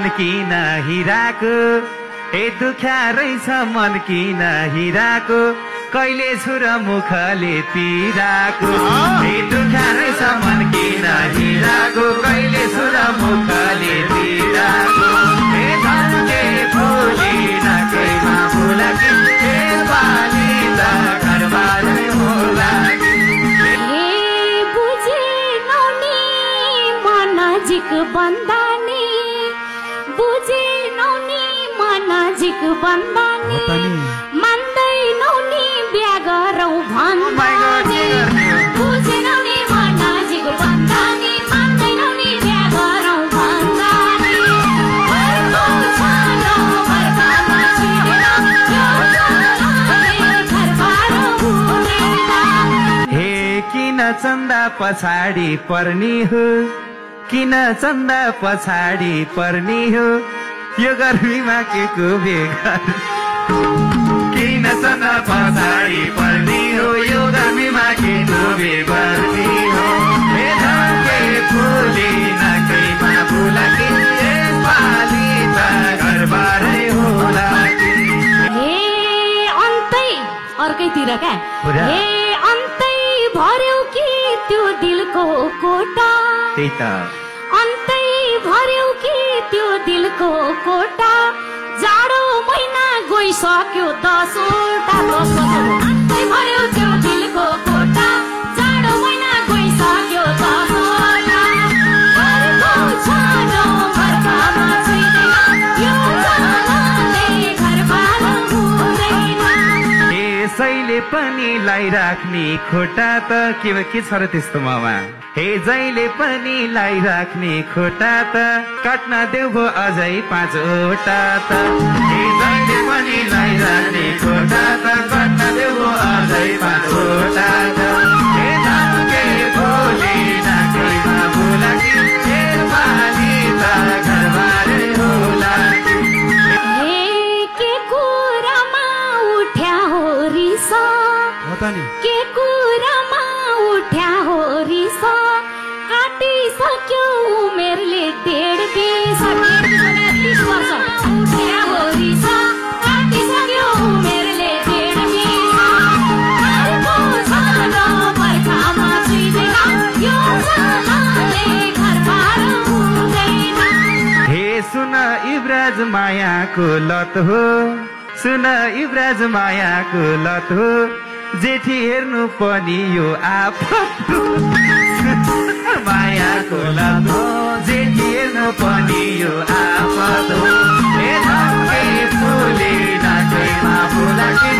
मन किन हिराको ए दुख्या रहेछ मन किन हिराको कहिले छुर मुखले पिराको ए दुख्या रहेछ मन किन हिराको कहिले छुर मुखले पिराको ए धनके फुली नकैमा फुलकी ए बाली त घरबारै होला हे बुझे नौनी मनजिक बन्दानी बुझे नौनी मनजिक बन्दानी मान्दै नौनी बिहा गरौँ भन्दानी बुझे नौनी मनजिक बन्दानी मान्दै नौनी बिहा गरौँ भन्दानी घरको छानो घरकामा छिरेर यो चलाले घरबार हुँदैन हे किन चन्दा पछाडि पर्नी हो किन चन्दा पछाडि पर्नी हो यो गर्मीमा के को बेगर किन चन्दा पछाडि पर्नी हो यो गर्मीमा के को बेगर्मी हो हे धनके फुली नकैमा फुलकी यसपालि त घरबारै होला हे अन्तै अर्कैतिर क्या हे अन्तै भर्यौ कि त्यो दिलको कोटा त्यही त अन्तै भर्यौ कि त्यो दिलको कोटा जाडो महिना गइसक्यो 10 वटा अन्तै भर्यौ त्यो दिलको कोटा जाडो महिना गइसक्यो 10 वटा घरको छानो घरकामा छिरेर यो चलाले घरबार हुँदैन यसैले पनि लाइराख्ने खोटा त के छ र त्यस्तो मामा हे जहिले पनि लाइराख्ने खोटा त काट्न देऊ भो अझै 5 वटा त हे जहिले पनि लाइराख्ने खोटा त काट्न देऊ भो अझै 5 वटा त हे धनके फुली नकैमा फुलकी यसपालि त घरबारै होला हे के कुरामा उठ्या हो रिस के कुरामा उठ्या हो रिस काटिसक्यो उमेरले 1.5 वर्ष उठ्या हो रिस काटिसक्यो उमेरले 1.5 घरको छानो घरकामा छिरेर यो चलाले घरबार हुँदैन हे सुन इब्राज मायाको लत हो सुन इब्राज मायाको लत हो जेठी हेर्नु पनि यो आफत मायाको लत हो जेठी हेर्नु पनि यो आफत हो हे धनके फुली नकैमा फुलकी